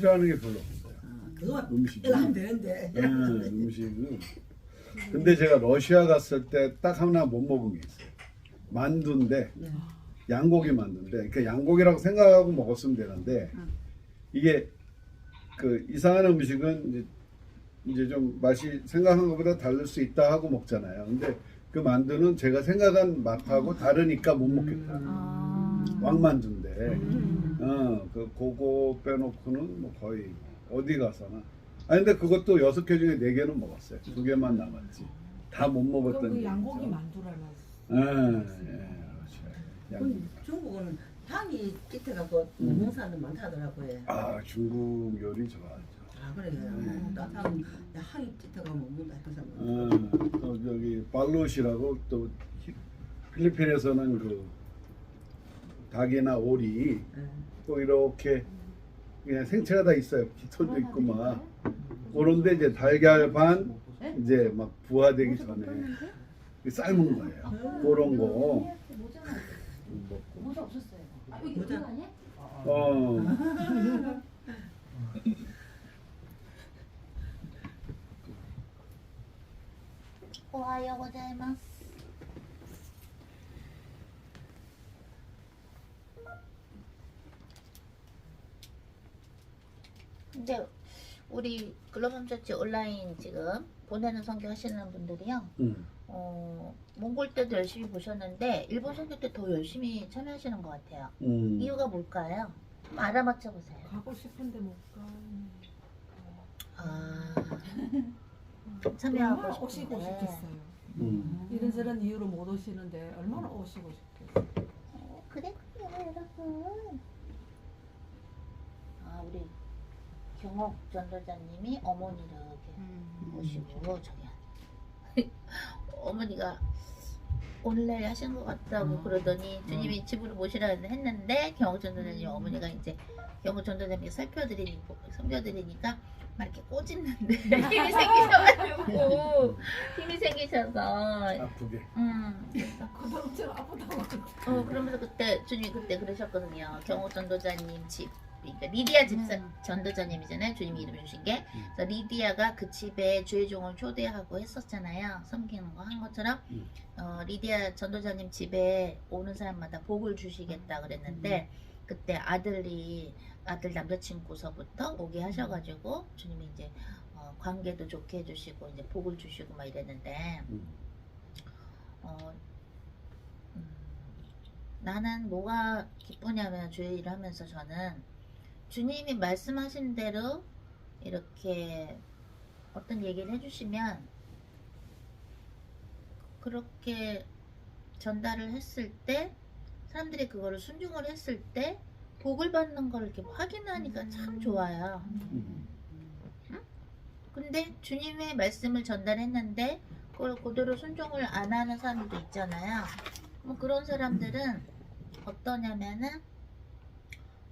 싫어하는 게 별로 없어요. 그거만 음식이. 하면 되는데. 음식은. 근데 제가 러시아 갔을 때 딱 하나 못 먹은 게 있어요. 만두인데 양고기 만두인데 그 양고기라고 생각하고 먹었으면 되는데 이게 그 이상한 음식은 이제 좀 맛이 생각한 것보다 다를 수 있다 하고 먹잖아요. 근데 그 만두는 제가 생각한 맛하고 다르니까 못 먹겠다. 왕만두인데 그거 빼놓고는 뭐 거의 어디 가서나. 아니 근데 그것도 6개 중에 4개는 먹었어요. 2개만 남았지. 다 못 먹었던 그 얘기죠. 양고기 만두라는. 양고기. 중국은 향이 짙어갖고 먹는 사람들 많다더라고요. 아 중국 요리 좋아하죠. 아 그래요. 나타는 향이 짙어가 먹는다 그 사람. 또 저기 발룻이라고 또 필리핀에서는 그 닭이나 오리 또 이렇게 그냥 생채가 다 있어요. 깃털도 있고 막 그런데 이제 달걀 반 이제 막 부화되기 전에 삶은 거예요. 그런 거 먹고. 모자 없었어요. 아, 여기 모자. 모자 아니야? 오하요 고자이마스. 근데 우리 글로벌 처치 온라인 지금 보내는 선교 하시는 분들이요. 몽골 때도 열심히 보셨는데 일본 선교 때 더 열심히 참여하시는 것 같아요. 이유가 뭘까요? 한번 알아맞혀 보세요. 가고 싶은데 못 가. 아, 얼마나 참여하고 오시고 싶은데. 싶겠어요. 이런저런 이유로 못 오시는데 얼마나 오시고 싶겠어요. 그랬군요, 여러분. 아, 우리 경옥 전도자님이 어머니를 이렇게 모시고 저기 어머니가 오늘날 하신 것 같다고 그러더니 주님이 집으로 모시라 했는데 경옥 전도자님 어머니가 이제 경옥 전도자님이 살펴드리니까 섬겨드리니까 막 이렇게 꼬집는데 힘이 생기셔가지고 힘이 생기셔서 아프게. 그거 엄청 아프다고. 그러면서 그때 주님이 그때 그러셨거든요. 경옥 전도자님 집, 그러니까 리디아 집사 전도자님이잖아요. 주님이 이름 주신 게. 그래서 리디아가 그 집에 주의 종을 초대하고 했었잖아요. 섬기는 거 한 것처럼 리디아 전도자님 집에 오는 사람마다 복을 주시겠다 그랬는데 그때 아들 남자친구서부터 오게 하셔가지고 주님이 이제 관계도 좋게 해주시고 이제 복을 주시고 막 이랬는데 나는 뭐가 기쁘냐면 주의 일을 하면서 저는 주님이 말씀하신 대로 이렇게 어떤 얘기를 해주시면 그렇게 전달을 했을 때 사람들이 그거를 순종을 했을 때 복을 받는 걸 이렇게 확인하니까 참 좋아요. 응? 근데 주님의 말씀을 전달했는데 그걸 그대로 순종을 안 하는 사람들도 있잖아요. 뭐 그런 사람들은 어떠냐면은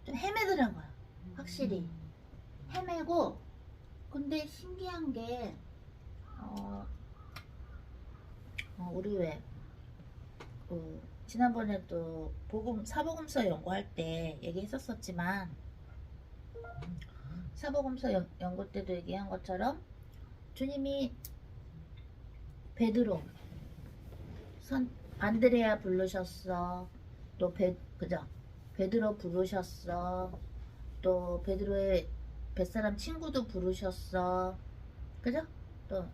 좀 헤매더라고요. 확실히 헤매고 근데 신기한 게 우리 왜 지난번에도 사복음서 연구할 때 얘기했었지만 사복음서 연구 때도 얘기한 것처럼 주님이 베드로 안드레아 부르셨어. 또 베드로 부르셨어. 또 베드로의 뱃사람 친구도 부르셨어. 그죠? 또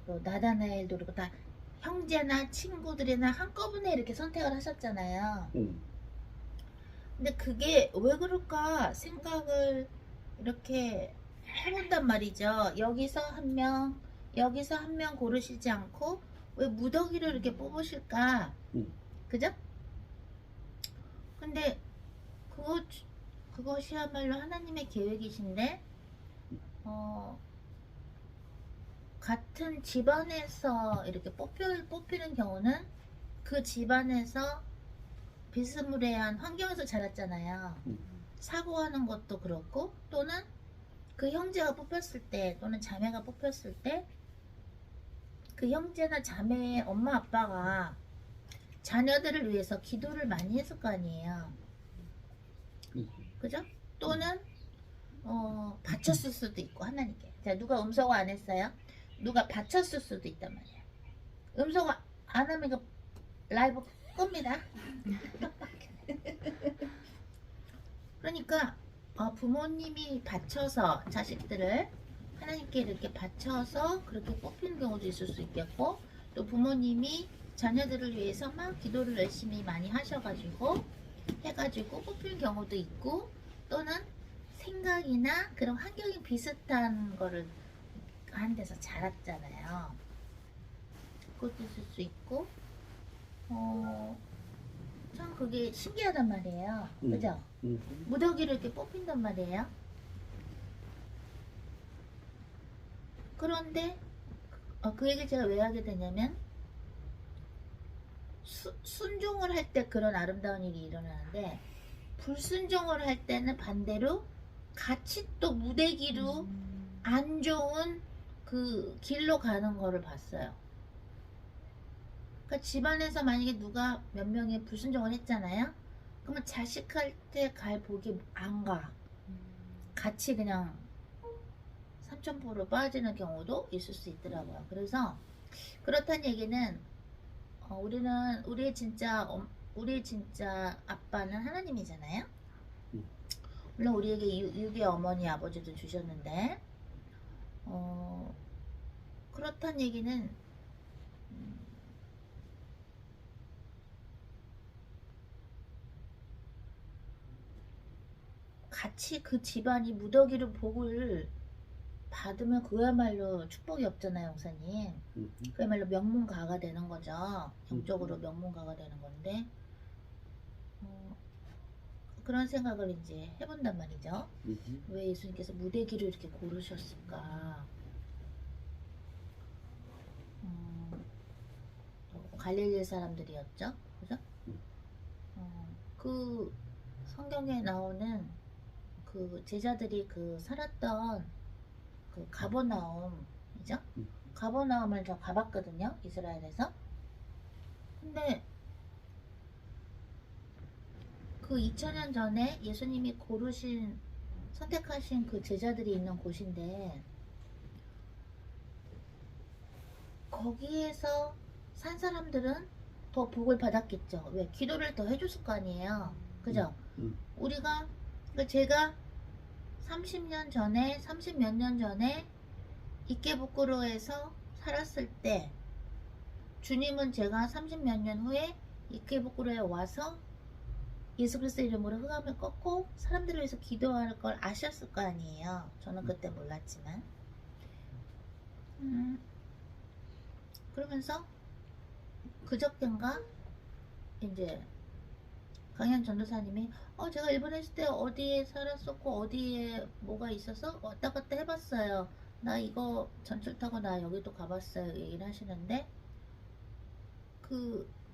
나다나엘도 그리고 다 형제나 친구들이나 한꺼번에 이렇게 선택을 하셨잖아요. 근데 그게 왜 그럴까 생각을 이렇게 해본단 말이죠. 여기서 한 명 고르시지 않고 왜 무더기를 이렇게 뽑으실까? 그죠? 근데 그것이야말로 하나님의 계획이신데 같은 집안에서 이렇게 뽑히는 경우는 그 집안에서 비스무리한 환경에서 자랐잖아요. 사고하는 것도 그렇고 또는 그 형제가 뽑혔을 때 또는 자매가 뽑혔을 때 그 형제나 자매의 엄마 아빠가 자녀들을 위해서 기도를 많이 했을 거 아니에요. 그죠? 또는 바쳤을 수도 있고 하나님께. 자, 누가 음소거 안 했어요? 누가 바쳤을 수도 있단 말이에요. 음소거 안 하면 이거 라이브 끕니다. 그러니까 부모님이 바쳐서 자식들을 하나님께 이렇게 바쳐서 그렇게 뽑히는 경우도 있을 수 있겠고, 또 부모님이 자녀들을 위해서 막 기도를 열심히 많이 하셔가지고 해가지고 뽑히는 경우도 있고, 또는 생각이나 그런 환경이 비슷한 거를 한 데서 자랐잖아요. 그것도 있을 수 있고, 참 그게 신기하단 말이에요. 그죠? 무더기를 이렇게 뽑힌단 말이에요. 그런데 그 얘기를 제가 왜 하게 되냐면, 순종을 할 때 그런 아름다운 일이 일어나는데, 불순종을 할 때는 반대로 같이 또 무대기로 안 좋은 그 길로 가는 거를 봤어요. 그러니까 집안에서 만약에 누가 몇 명이 불순종을 했잖아요. 그러면 자식한테 갈 복이 안 가. 같이 그냥 삼천포로 빠지는 경우도 있을 수 있더라고요. 그래서 그렇다는 얘기는 우리의 진짜 아빠는 하나님이잖아요. 물론 우리에게 육의 어머니 아버지도 주셨는데, 그렇다는 얘기는 같이 그 집안이 무더기로 복을 받으면 그야말로 축복이 없잖아요, 목사님. 그야말로 명문가가 되는 거죠. 영적으로 명문가가 되는 건데, 그런 생각을 이제 해본단 말이죠. 왜 예수님께서 무대기를 이렇게 고르셨을까? 갈릴리 사람들이었죠, 그죠? 그 성경에 나오는 그 제자들이 그 살았던 그 가버나움이죠? 가버나움을 저 가봤거든요, 이스라엘에서. 근데 그 2000년 전에 예수님이 선택하신 그 제자들이 있는 곳인데, 거기에서 산 사람들은 더 복을 받았겠죠. 왜? 기도를 더 해줬을 거 아니에요. 그죠? 우리가, 제가 30몇 년 전에 이케부쿠로에서 살았을 때, 주님은 제가 30몇 년 후에 이케부쿠로에 와서 예수 그리스도 이름으로 흑암을 꺾고 사람들을 위해서 기도할 걸 아셨을 거 아니에요. 저는 그때 몰랐지만. 그러면서 그저께인가 이제 강현 전도사님이 제가 일본에 있을 때 어디에 살았었고 어디에 뭐가 있어서 왔다 갔다 해봤어요. 나 이거 전철 타고 나 여기도 가봤어요. 얘기를 하시는데,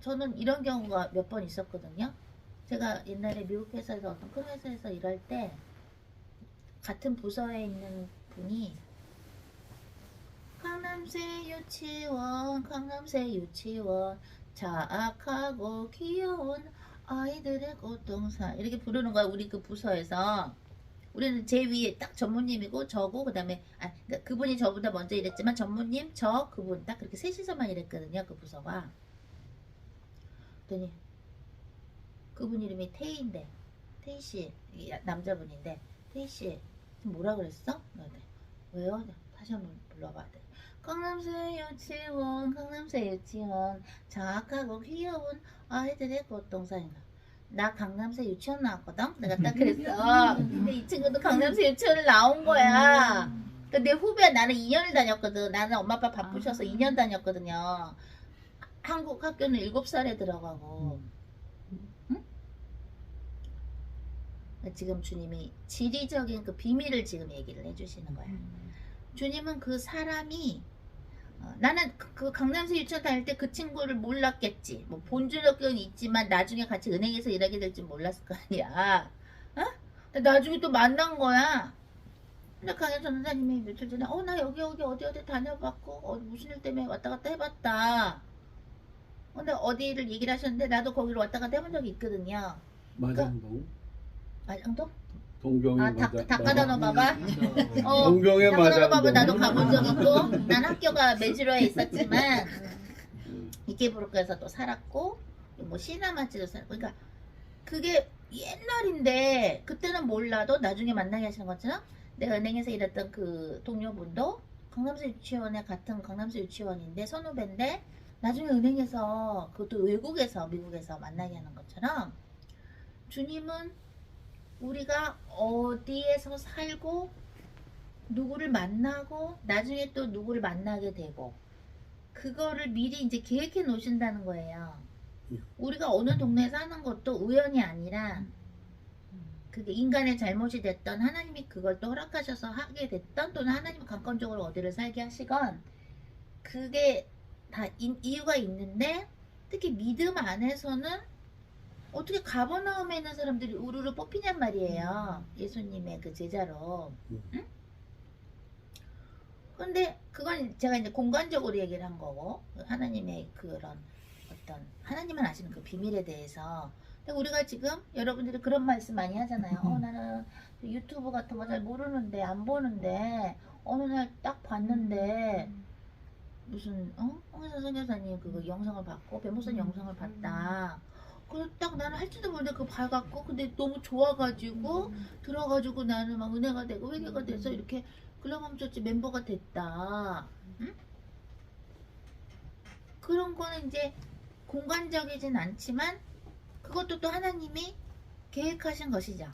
저는 이런 경우가 몇 번 있었거든요. 제가 옛날에 미국 회사에서 어떤 큰 회사에서 일할 때 같은 부서에 있는 분이 강남새 유치원 자악하고 귀여운 아이들의 고통사 이렇게 부르는 거야. 우리 그 부서에서. 우리는 제 위에 딱 전무님이고 저고 그 다음에 그러니까 그분이 저보다 먼저 일했지만 전무님 그분 딱 그렇게 셋이서만 일했거든요. 그 부서가. 그랬더니 그분 이름이 태희인데, 태희씨 남자분인데, 태희씨 뭐라 그랬어? 왜요? 다시 한번 불러봐. 강남새 유치원 자악하고 귀여운 아이들의 고통사인가. 나 강남새 유치원 나왔거든? 내가 딱 그랬어. 근데 이 친구도 강남새 유치원을 나온 거야. 내 후배, 나는 2년을 다녔거든. 나는 엄마 아빠 바쁘셔서 2년 다녔거든요. 한국 학교는 7살에 들어가고. 응? 지금 주님이 지리적인 그 비밀을 지금 얘기를 해주시는 거야. 주님은 그 사람이 나는 그 강남새 유치원 다닐 때 그 친구를 몰랐겠지. 뭐 본주력은 있지만 나중에 같이 은행에서 일하게 될지 몰랐을 거 아니야. 나중에 또 만난 거야. 근데 강현 전도사님이 며칠 전에 나 여기 어디 다녀봤고 무슨 일 때문에 왔다 갔다 해봤다. 근데 어디를 얘기를 하셨는데 나도 거기로 왔다 갔다 해본 적이 있거든요. 마장동? 마장동? 동경에 아, 맞아. 다카다노바바? 동경에 다카다노바바 맞아. 나도 가본 적 있고, 난 학교가 메지로에 있었지만, 이케부르크에서 또 살았고, 뭐 시나마치도 살고, 그러니까 그게 옛날인데 그때는 몰라도 나중에 만나게 하시는 것처럼 내가 은행에서 일했던 그 동료분도 강남서 유치원에 같은 강남서 유치원인데 선후배인데 나중에 은행에서 그것도 외국에서 미국에서 만나게 하는 것처럼 주님은 우리가 어디에서 살고 누구를 만나고 나중에 또 누구를 만나게 되고 그거를 미리 이제 계획해 놓으신다는 거예요. 우리가 어느 동네에 사는 것도 우연이 아니라 그게 인간의 잘못이 됐던 하나님이 그걸 또 허락하셔서 하게 됐던 또는 하나님이 강권적으로 어디를 살게 하시건 그게 다 이유가 있는데 특히 믿음 안에서는 어떻게 가버나움에 있는 사람들이 우르르 뽑히냔 말이에요. 예수님의 그 제자로. 응? 근데 그건 제가 이제 공간적으로 얘기를 한 거고 하나님의 그런 어떤 하나님만 아시는 그 비밀에 대해서 근데 우리가 지금 여러분들이 그런 말씀 많이 하잖아요. 나는 유튜브 같은 거 잘 모르는데 안 보는데 어느 날 딱 봤는데 무슨 홍혜선 선교사님 그거 영상을 봤고 배목사님 영상을 봤다. 그래서 딱 나는 할지도 모르는데 그거 봐갖고 근데 너무 좋아가지고 들어가지고 나는 막 은혜가 되고 회개가 돼서 이렇게 글로벌 처치 멤버가 됐다. 응? 그런 거는 이제 공간적이진 않지만 그것도 또 하나님이 계획하신 것이죠.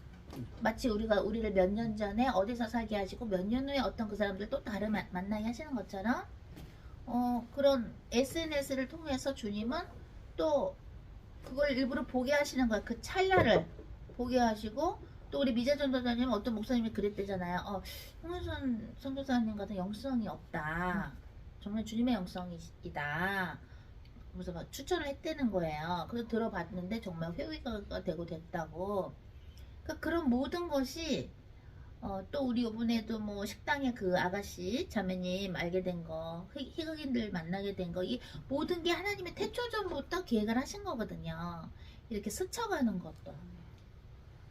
마치 우리를 몇 년 전에 어디서 살게 하시고 몇 년 후에 어떤 그 사람들 또 다른 만나게 하시는 것처럼 그런 SNS를 통해서 주님은 또 그걸 일부러 보게 하시는 거야. 그 찰나를 보게 하시고 또 우리 미자전 도사님 어떤 목사님이 그랬대잖아요. 홍은선 선교사님 같은 영성이 없다. 정말 주님의 영성이다. 그래서 막 추천을 했다는 거예요. 그래서 들어봤는데 정말 회의가 되고 됐다고. 그러니까 그런 모든 것이 또 우리 이번에도 뭐 식당에 그 아가씨 자매님 알게 된 거, 희극인들 만나게 된 거, 이 모든 게 하나님의 태초전부터 계획을 하신 거거든요. 이렇게 스쳐가는 것도.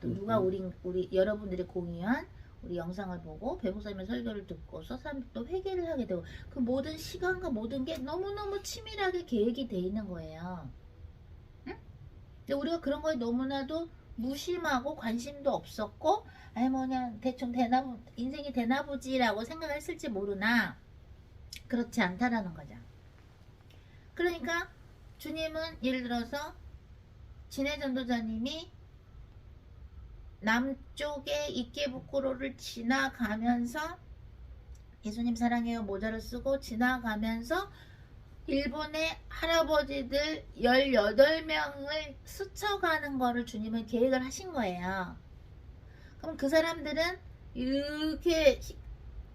또 누가 우리 여러분들이 공유한 우리 영상을 보고 배목사님의 설교를 듣고서 사람들이 또 회개를 하게 되고 그 모든 시간과 모든 게 너무너무 치밀하게 계획이 돼 있는 거예요. 응? 근데 우리가 그런 거에 너무나도 무심하고 관심도 없었고 아이 뭐냐 대충 되나 인생이 되나 보지라고 생각했을지 모르나 그렇지 않다라는 거죠. 그러니까 주님은 예를 들어서 진해 전도자님이 남쪽의 이케부쿠로를 지나가면서 예수님 사랑해요 모자를 쓰고 지나가면서 일본의 할아버지들 18명을 스쳐가는 거를 주님은 계획을 하신 거예요. 그럼 그 사람들은 이렇게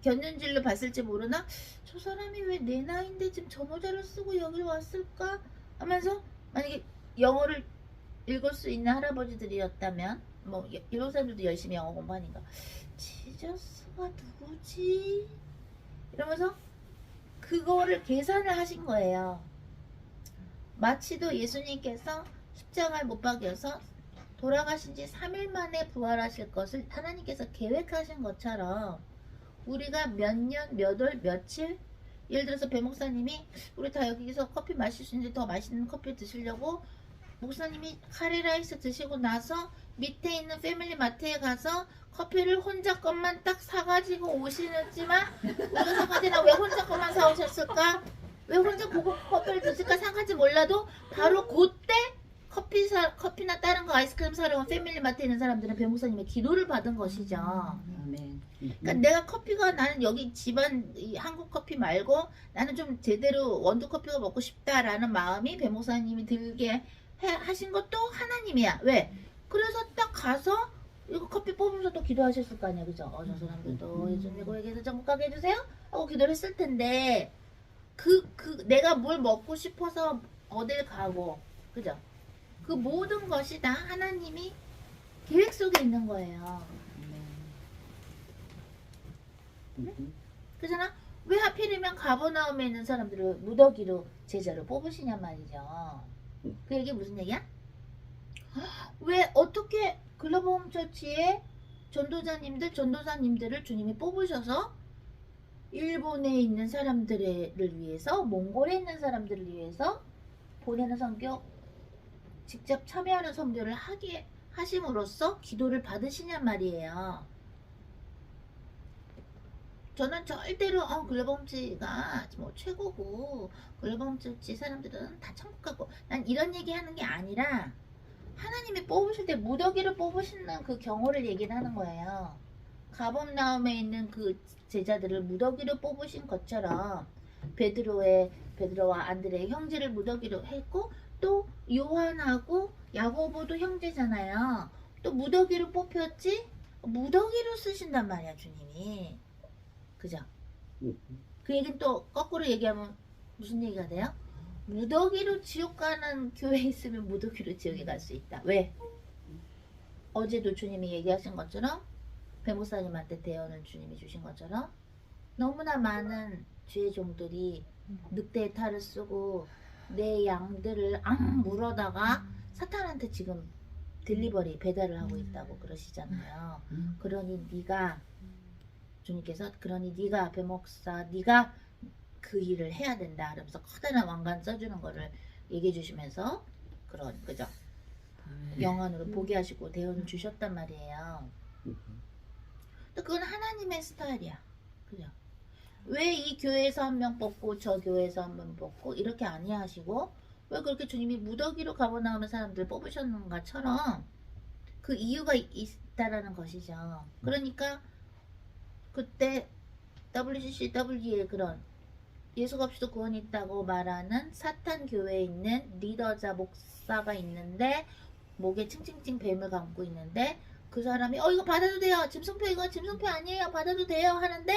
견눈질로 봤을지 모르나 저 사람이 왜 내 나이인데 지금 저 모자를 쓰고 여기 왔을까 하면서 만약에 영어를 읽을 수 있는 할아버지들이었다면 뭐 일본 사람들도 열심히 영어 공부하니까 지저스가 누구지? 이러면서 그거를 계산을 하신 거예요. 마치도 예수님께서 십자가에 못 박여서 돌아가신 지 3일 만에 부활하실 것을 하나님께서 계획하신 것처럼 우리가 몇 년, 몇 월, 며칠 예를 들어서 배 목사님이 우리 다 여기서 커피 마실 수 있는데 더 맛있는 커피 드시려고 목사님이 카레라이스 드시고 나서 밑에 있는 패밀리 마트에 가서 커피를 혼자 것만 딱 사가지고 오시는지만 우리가 생각해나 왜 혼자 것만 사오셨을까? 왜 혼자 고급 커피를 드실까 생각하지 몰라도 바로 그때 커피나 다른 거 아이스크림 사러 온 패밀리 마트에 있는 사람들은 배 목사님의 기도를 받은 것이죠. 아멘. 그러니까 내가 커피가 나는 여기 집안 이 한국 커피 말고 나는 좀 제대로 원두 커피가 먹고 싶다라는 마음이 배 목사님이 들게 하신 것도 하나님이야. 왜? 그래서 딱 가서 이거 커피 뽑으면서 또 기도하셨을 거 아니야, 그죠? 저 사람들도 예수님 고객에서 전국 가게 해주세요 하고 기도를 했을 텐데 내가 뭘 먹고 싶어서 어딜 가고, 그죠? 그 모든 것이 다 하나님이 계획 속에 있는 거예요. 그잖아. 왜 하필이면 가버나움에 있는 사람들을 무더기로 제자로 뽑으시냐 말이죠. 그 얘기 무슨 얘기야? 왜 어떻게 글로벌 홈처치에 전도사님들을 주님이 뽑으셔서 일본에 있는 사람들을 위해서, 몽골에 있는 사람들을 위해서 보내는 선교, 직접 참여하는 선교를 하게 하심으로써 기도를 받으시냔 말이에요. 저는 절대로 글로범지가 뭐 최고고 글로범지 사람들은 다 천국 가고 난 이런 얘기 하는 게 아니라 하나님이 뽑으실 때 무더기를 뽑으시는 그 경우를 얘기를 하는 거예요. 가범나움에 있는 그 제자들을 무더기로 뽑으신 것처럼 베드로와 안드레의 형제를 무더기로 했고 또 요한하고 야고보도 형제잖아요. 또 무더기로 뽑혔지? 무더기로 쓰신단 말이야 주님이. 그죠? 그 얘기는 또 거꾸로 얘기하면 무슨 얘기가 돼요? 무더기로 지옥 가는 교회 있으면 무더기로 지옥에 갈 수 있다. 왜? 어제도 주님이 얘기하신 것처럼 배목사님한테 대언을 주님이 주신 것처럼 너무나 많은 주의 종들이 늑대의 탈을 쓰고 내 양들을 물어다가 사탄한테 지금 딜리버리 배달을 하고 있다고 그러시잖아요. 그러니 네가 주님께서 그러니 네가 배목사 네가 그 일을 해야 된다. 그러면서 커다란 왕관 써주는 거를 얘기해 주시면서 그런 그죠? 영안으로 보게 하시고 대언을 주셨단 말이에요. 또 그건 하나님의 스타일이야. 그죠? 왜 이 교회에서 한 명 뽑고 저 교회에서 한 명 뽑고 이렇게 아니하시고 왜 그렇게 주님이 무더기로 가버나오는 사람들 뽑으셨는가처럼 그 이유가 있다라는 것이죠. 그러니까 그때 WCCW의 그런 예수가 없이도 구원이 있다고 말하는 사탄 교회에 있는 리더자 목사가 있는데 목에 칭칭칭 뱀을 감고 있는데 그 사람이 이거 받아도 돼요. 짐승표 이거 짐승표 아니에요. 받아도 돼요. 하는데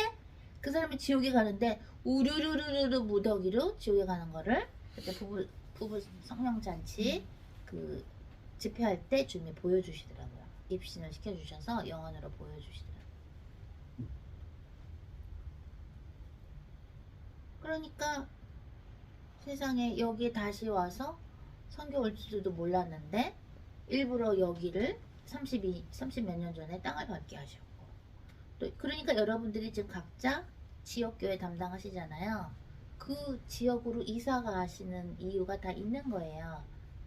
그 사람이 지옥에 가는데 우르르르르 무더기로 지옥에 가는 거를 그때 부부 성령잔치 그 집회할 때 주님이 보여주시더라고요. 입신을 시켜주셔서 영안으로 보여주시더라고요. 그러니까 세상에 여기에 다시 와서 선교 올 줄도 몰랐는데 일부러 여기를 30몇 년 전에 땅을 받게 하셨고 또 그러니까 여러분들이 지금 각자 지역교회 담당하시잖아요. 그 지역으로 이사가 하시는 이유가 다 있는 거예요.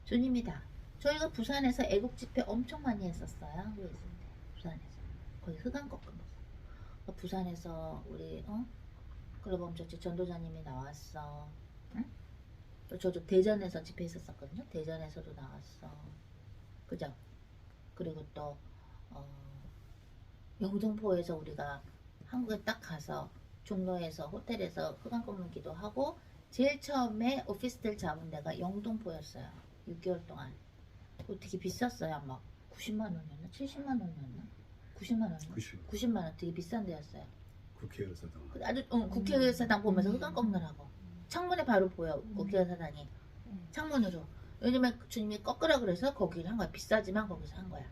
주님이 다. 저희가 부산에서 애국 집회 엄청 많이 했었어요. 왜 있을 때 부산에서 거의 흑안 꺾으면서 부산에서 우리 글로범처치 전도자님이 나왔어. 응? 또 저도 대전에서 집회했었거든요. 대전에서도 나왔어. 그죠? 그리고 또 영등포에서 우리가 한국에 딱 가서 종로에서 호텔에서 흑안 꺾는 기도하고 제일 처음에 오피스텔 잡은 데가 영등포였어요. 6개월 동안. 되게 비쌌어요. 막 90만 원이었나? 70만 원이었나? 90만 원이었나? 90만 원. 되게 비싼 데였어요. 국회의사당. 아주 국회의사당 보면서 흑안 꺾느라고. 창문에 바로 보여. 국회의사당이. 창문으로. 왜냐면 주님이 꺾으라 그래서 거기를 한 거야. 비싸지만 거기서 한 거야.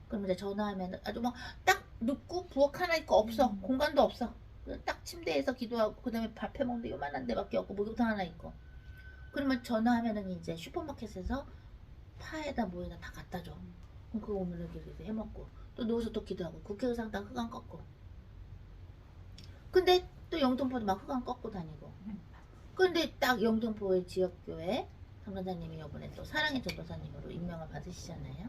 그럼 이제 전화하면 아주 막 딱 눕고 부엌 하나 있고 없어. 공간도 없어. 딱 침대에서 기도하고 그 다음에 밥 해먹는데 요만한 데밖에 없고 목욕탕 하나 있고. 그러면 전화하면은 이제 슈퍼마켓에서 파에다 뭐에다 다 갖다 줘. 그럼 그거 오면 이렇게 해먹고 또 누워서 또 기도하고 국회의사당 흑안 꺾고. 근데 또 영등포도 막 흑안 꺾고 다니고. 근데 딱 영등포의 지역교회 전도사님이 이번에 또 사랑의 전도사님으로 임명을 받으시잖아요.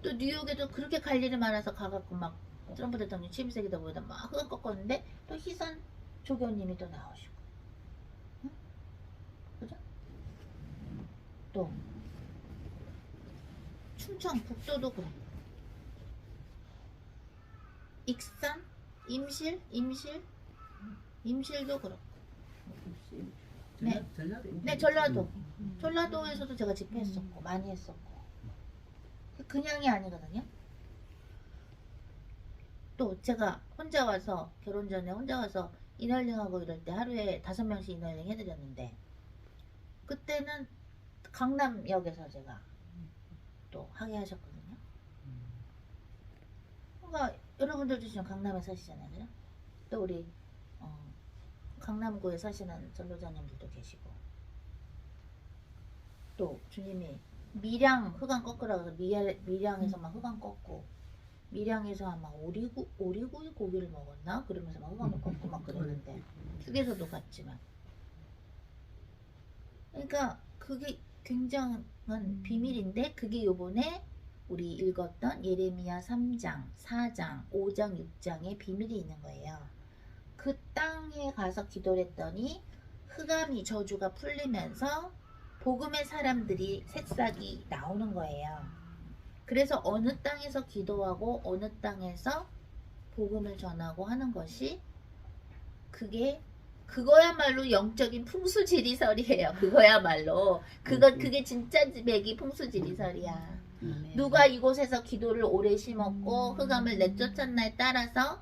또 뉴욕에도 그렇게 갈 일이 많아서 가갖고 막 트럼프 대통령 취임식에다 보다 막 흑안 꺾었는데 또 희선 조교님이 또 나오시고. 응? 그죠? 또 충청 북도도 그래. 익산 임실도 그렇고. 네. 네, 전라도에서도 제가 집회했었고 많이 했었고 그냥이 아니거든요. 또 제가 혼자 와서 결혼 전에 혼자 와서 인얼링하고 이럴 때 하루에 5명씩 인얼링 해드렸는데 그때는 강남역에서 제가 또 하게 하셨거든요. 그러니까 여러분들도 지금 강남에 사시잖아요. 그죠? 또 우리 강남구에 사시는 전도자님들도 계시고 또 주님이 밀양 흑안 꺾으라고 해서 밀양에서 막 흑안 꺾고 밀양에서 아마 오리구이 고기를 먹었나? 그러면서 막 흑암을 꺾고 막 그랬는데 휴게소도 갔지만 그러니까 그게 굉장한 비밀인데 그게 요번에 우리 읽었던 예레미야 3장, 4장, 5장, 6장에 비밀이 있는 거예요. 그 땅에 가서 기도를 했더니 흑암이 저주가 풀리면서 복음의 사람들이 새싹이 나오는 거예요. 그래서 어느 땅에서 기도하고 어느 땅에서 복음을 전하고 하는 것이 그거야말로 영적인 풍수지리설이에요. 그거야말로 그게 진짜 맥이 풍수지리설이야. 누가 이곳에서 기도를 오래 심었고 흑암을 내쫓았나에 따라서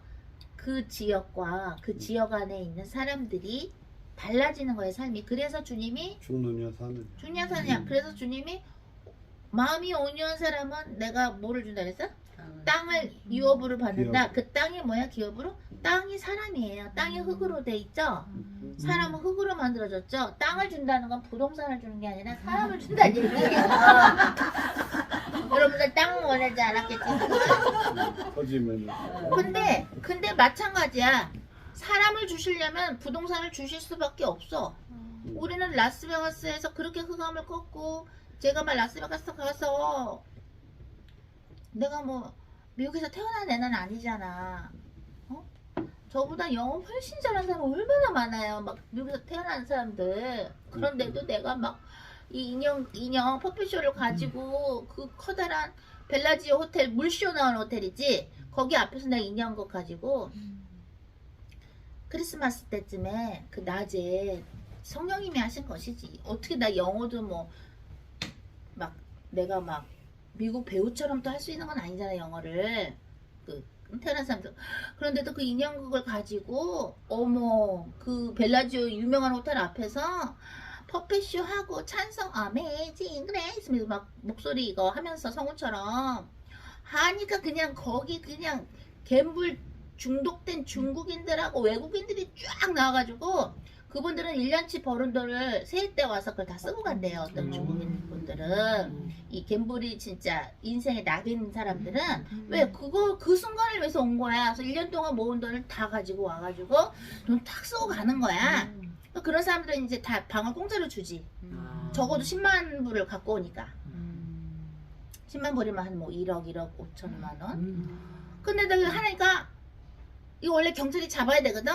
그 지역과 그 지역 안에 있는 사람들이 달라지는 거예요. 삶이. 그래서 주님이 죽느냐 사느냐. 그래서 주님이 마음이 온유한 사람은 내가 뭐를 준다 그랬어? 땅을 유업으로 받는다. 기업으로. 그 땅이 뭐야? 기업으로? 땅이 사람이에요. 땅이 흙으로 돼 있죠. 사람은 흙으로 만들어졌죠. 땅을 준다는 건 부동산을 주는 게 아니라 사람을 준다는 얘기예요. 여러분들 땅 원하지 않았겠지. 터지면 근데 마찬가지야. 사람을 주시려면 부동산을 주실 수밖에 없어. 우리는 라스베가스에서 그렇게 흑암을 꺾고 제가 막 라스베가스 가서 내가 뭐 미국에서 태어난 애는 아니잖아. 저보다 영어 훨씬 잘하는 사람 얼마나 많아요. 막 미국에서 태어난 사람들. 그런데도 내가 막 이 인형 퍼펫쇼를 가지고 그 커다란 벨라지오 호텔 물쇼 나오는 호텔이지. 거기 앞에서 내가 인형거 가지고 크리스마스 때쯤에 그 낮에 성령님이 하신 것이지. 어떻게 나 영어도 뭐 막 내가 막 미국 배우처럼 또 할 수 있는 건 아니잖아 영어를. 그 태어난 사람들. 그런데도 그 인형극을 가지고 어머 그 벨라지오 유명한 호텔 앞에서 퍼펫쇼 하고 찬성 아메이징 그레이스 막 목소리 이거 하면서 성우처럼 하니까 그냥 거기 그냥 갬블 중독된 중국인들하고 외국인들이 쫙 나와가지고 그분들은 1년치 버는 돈을 세일 때 와서 그걸 다 쓰고 간대요. 어떤 중국인 분들은 이 갬블이 진짜 인생의 낙인 사람들은 왜 그 순간을 위해서 온 거야. 그래서 1년 동안 모은 돈을 다 가지고 와가지고 돈 탁 쓰고 가는 거야. 그런 사람들은 이제 다 방을 공짜로 주지. 적어도 10만 불을 갖고 오니까. 10만 불이면 한 뭐 1억 5천만 원. 근데 내가 하니까 이거 원래 경찰이 잡아야 되거든.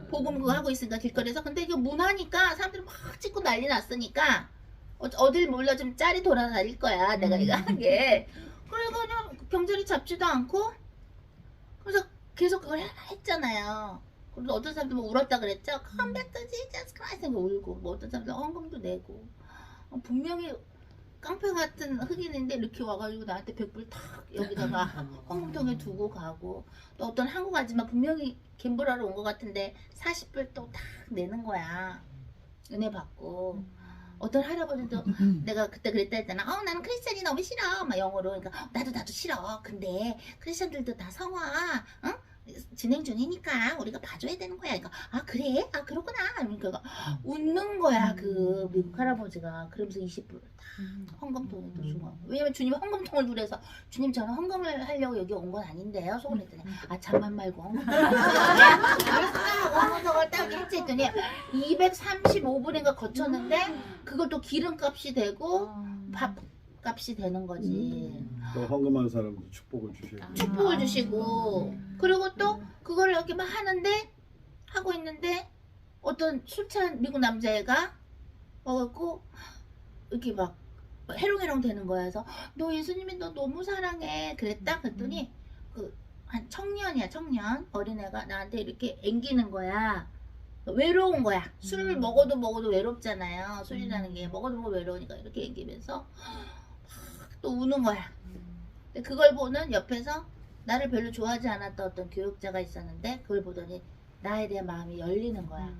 보금 그거 하고 있으니까 길거리에서. 근데 이거 문하니까 사람들이 막 찍고 난리 났으니까 어딜 몰라 좀 짤이 돌아다닐 거야. 내가 이거 하는 게. 그래서 그냥 경찰이 잡지도 않고 그래서 계속 그걸 했잖아요. 그래서 어떤 사람들 뭐 울었다 그랬죠. Come back to Jesus Christ 울고 뭐 어떤 사람들 헌금도 내고 분명히 깡패 같은 흑인인데 이렇게 와가지고 나한테 100불 탁 여기다가 헌금통에 두고 가고 또 어떤 한국 아줌마 분명히 갬블하러 온 것 같은데 40불 또 탁 내는 거야. 은혜 받고 어떤 할아버지도 내가 그때 그랬다 했잖아. 나는 크리스찬이 너무 싫어 막 영어로. 그러니까 나도 싫어. 근데 크리스찬들도 다 성화 응? 진행 중이니까 우리가 봐줘야 되는 거야. 그러니까 그래? 그렇구나. 그러니까 웃는 거야. 그 미국 할아버지가. 그러면서 20불 다 헌금통에 또 주고. 왜냐면 주님이 헌금통을 두래서 주님 저는 헌금을 하려고 여기 온 건 아닌데요. 속을 했더니 잠만 말고 헌금통을 딱 했지 했더니 235불인가 거쳤는데 그걸 또 기름값이 되고 밥값이 되는 거지. 또 헌금하는 사람도 축복을 주시고. 축복을 주시고 그리고 또 그걸 이렇게 막 하고 있는데 어떤 술 취한 미국 남자애가 와갖고 이렇게 막 해롱해롱 되는 거야. 그래서 너 예수님이 너 너무 사랑해 그랬다. 그랬더니 그 한 청년 어린애가 나한테 이렇게 앵기는 거야. 외로운 거야. 술을 먹어도 외롭잖아요. 술이라는 게 먹어도 외로우니까 이렇게 앵기면서 또 우는 거야. 그걸 보는 옆에서 나를 별로 좋아하지 않았던 어떤 교육자가 있었는데 그걸 보더니 나에 대한 마음이 열리는 거야.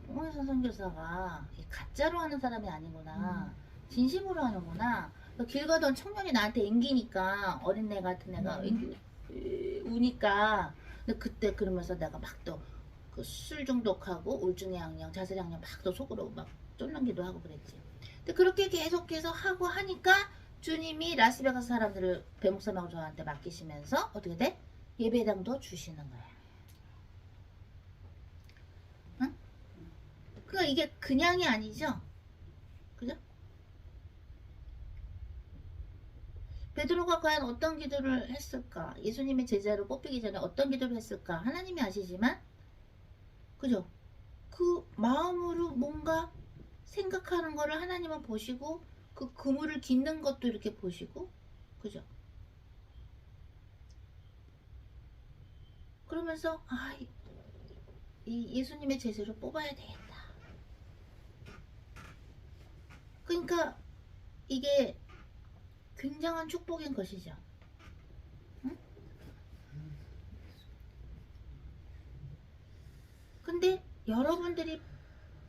홍혜선 선교사가 가짜로 하는 사람이 아니구나. 진심으로 하는구나. 길 가던 청년이 나한테 앵기니까 어린애 같은 애가 우니까 근데 그때 그러면서 내가 막 또 그 술 중독하고 우울증의 양령 자살 양령 막 또 속으로 막 쫄는기도 하고 그랬지. 근데 그렇게 계속해서 하고 하니까 주님이 라스베가스 사람들을 배목사님하고 저한테 맡기시면서 어떻게 돼? 예배당도 주시는 거야. 응? 그러니까 이게 그냥이 아니죠? 그죠? 베드로가 과연 어떤 기도를 했을까? 예수님의 제자로 뽑히기 전에 어떤 기도를 했을까? 하나님이 아시지만, 그죠? 그 마음으로 뭔가 생각하는 거를 하나님은 보시고, 그 그물을 깃는 것도 이렇게 보시고, 그죠? 그러면서 이 예수님의 제자로 뽑아야 되겠다. 그러니까 이게 굉장한 축복인 것이죠. 응? 근데 여러분들이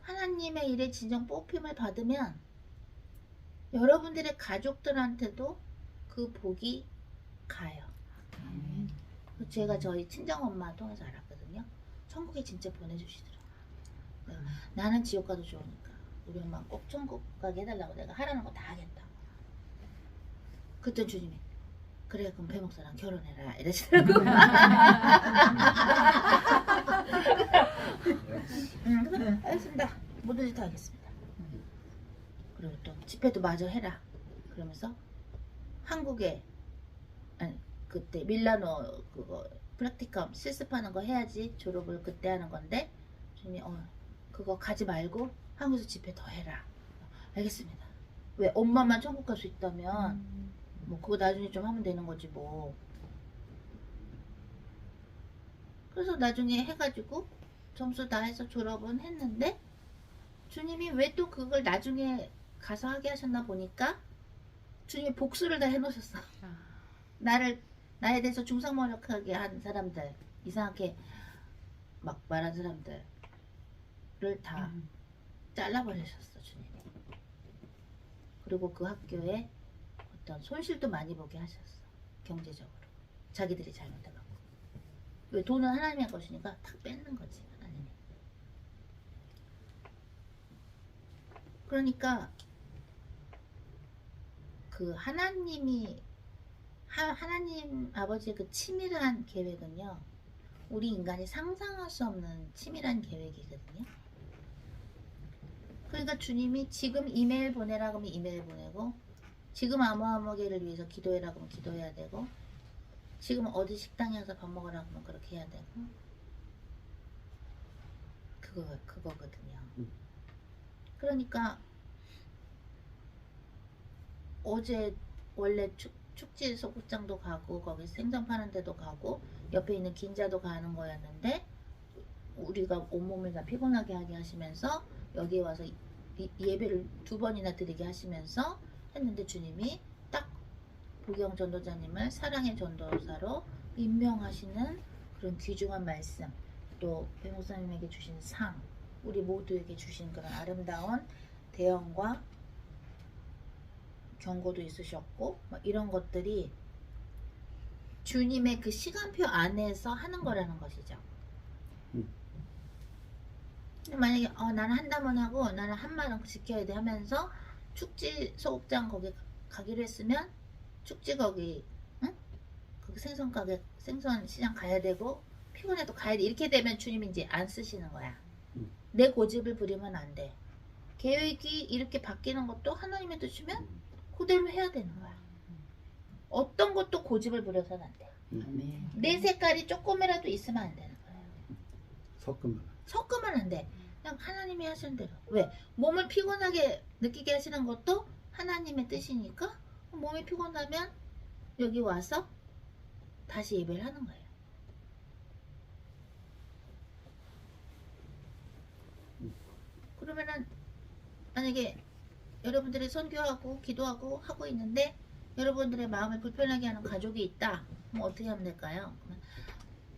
하나님의 일에 진정 뽑힘을 받으면 여러분들의 가족들한테도 그 복이 가요. 제가 저희 친정엄마 통해서 알았거든요. 천국에 진짜 보내주시더라고요. 나는 지옥 가도 좋으니까 우리 엄마 꼭 천국 가게 해달라고 내가 하라는 거 다 하겠다. 그때 주님이 그래 그럼 배목사랑 결혼해라 이러시더라고요. 그래 알겠습니다. 뭐든지 다 하겠습니다. 그리고 또 집회도 마저 해라. 그러면서 한국에 아니 그때 밀라노 그거 프락티컴 실습하는 거 해야지 졸업을 그때 하는 건데 주님이 그거 가지 말고 한국에서 집회 더 해라. 알겠습니다. 왜 엄마만 천국 갈 수 있다면 뭐 그거 나중에 좀 하면 되는 거지 뭐. 그래서 나중에 해가지고 점수 다 해서 졸업은 했는데 주님이 왜 또 그걸 나중에 가서 하게 하셨나 보니까 주님이 복수를 다 해놓으셨어. 나에 대해서 중상모략하게 한 사람들, 이상하게 막 말한 사람들을 다 잘라버리셨어 주님이. 그리고 그 학교에 어떤 손실도 많이 보게 하셨어. 경제적으로 자기들이 잘못해갖고. 왜 돈은 하나님의 것이니까 탁 뺏는 거지 하나님이. 그러니까 그 하나님 아버지의 그 치밀한 계획은요, 우리 인간이 상상할 수 없는 치밀한 계획이거든요. 그러니까 주님이 지금 이메일 보내라 그러면 이메일 보내고, 지금 아무개를 위해서 기도해라 그러면 기도해야 되고, 지금 어디 식당에 가서 밥 먹으라 그러면 그렇게 해야 되고, 그거거든요. 그러니까 어제 원래 축제 소극장도 가고 거기 생선 파는 데도 가고 옆에 있는 긴자도 가는 거였는데 우리가 온몸을 다 피곤하게 하게 하시면서 여기에 와서 예배를 2번이나 드리게 하시면서 했는데 주님이 딱 보경 전도자님을 사랑의 전도사로 임명하시는 그런 귀중한 말씀, 또 배목사님에게 주신 상, 우리 모두에게 주신 그런 아름다운 대언과 경고도 있으셨고 막 이런 것들이 주님의 그 시간표 안에서 하는 거라는 것이죠. 근데 만약에 나는 한다면 하고 나는 한마는 지켜야 돼 하면서 축제 소극장 거기 가기로 했으면 축제 거기 거기 생선 가게 생선 시장 가야 되고 피곤해도 가야 돼 이렇게 되면 주님이 이제 안 쓰시는 거야. 내 고집을 부리면 안 돼. 계획이 이렇게 바뀌는 것도 하나님의 뜻이면 그대로 해야 되는 거야. 어떤 것도 고집을 부려서는 안 돼. 내 색깔이 조금이라도 있으면 안 되는 거예요. 섞으면 안 돼. 그냥 하나님이 하시는 대로. 왜? 몸을 피곤하게 느끼게 하시는 것도 하나님의 뜻이니까 몸이 피곤하면 여기 와서 다시 예배를 하는 거예요. 그러면은 만약에 여러분들이 선교하고 기도하고 하고 있는데 여러분들의 마음을 불편하게 하는 가족이 있다. 그럼 어떻게 하면 될까요?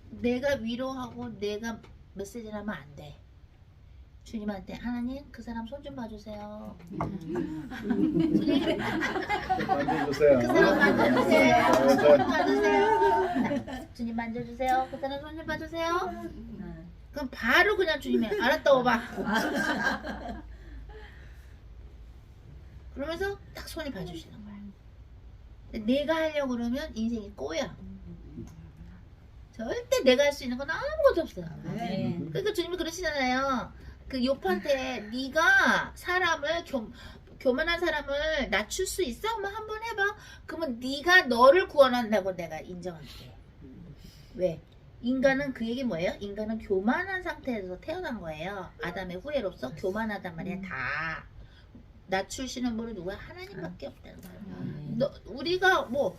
내가 위로하고 내가 메시지를 하면 안 돼. 주님한테 하나님 그 사람 손 좀 봐주세요. 만져주세요. 그 사람 만져주세요. 손 좀 봐주세요. 주님 만져주세요. 그 사람 손 좀 봐주세요. 그럼 바로 그냥 주님이 알았다고 봐. 그러면서 딱 손이 봐주시는 거야. 근데 내가 하려고 그러면 인생이 꼬여. 절대 내가 할 수 있는 건 아무것도 없어요. 네. 그러니까 주님이 그러시잖아요. 그 욥한테 네가 사람을 교만한 사람을 낮출 수 있어? 한번 해봐. 그러면 네가 너를 구원한다고 내가 인정할게. 왜? 인간은 그 얘기 뭐예요? 인간은 교만한 상태에서 태어난 거예요. 아담의 후예로서 교만하단 말이야. 다 낮추시는 분은 누구야? 하나님밖에 없다는 거예요. 우리가 뭐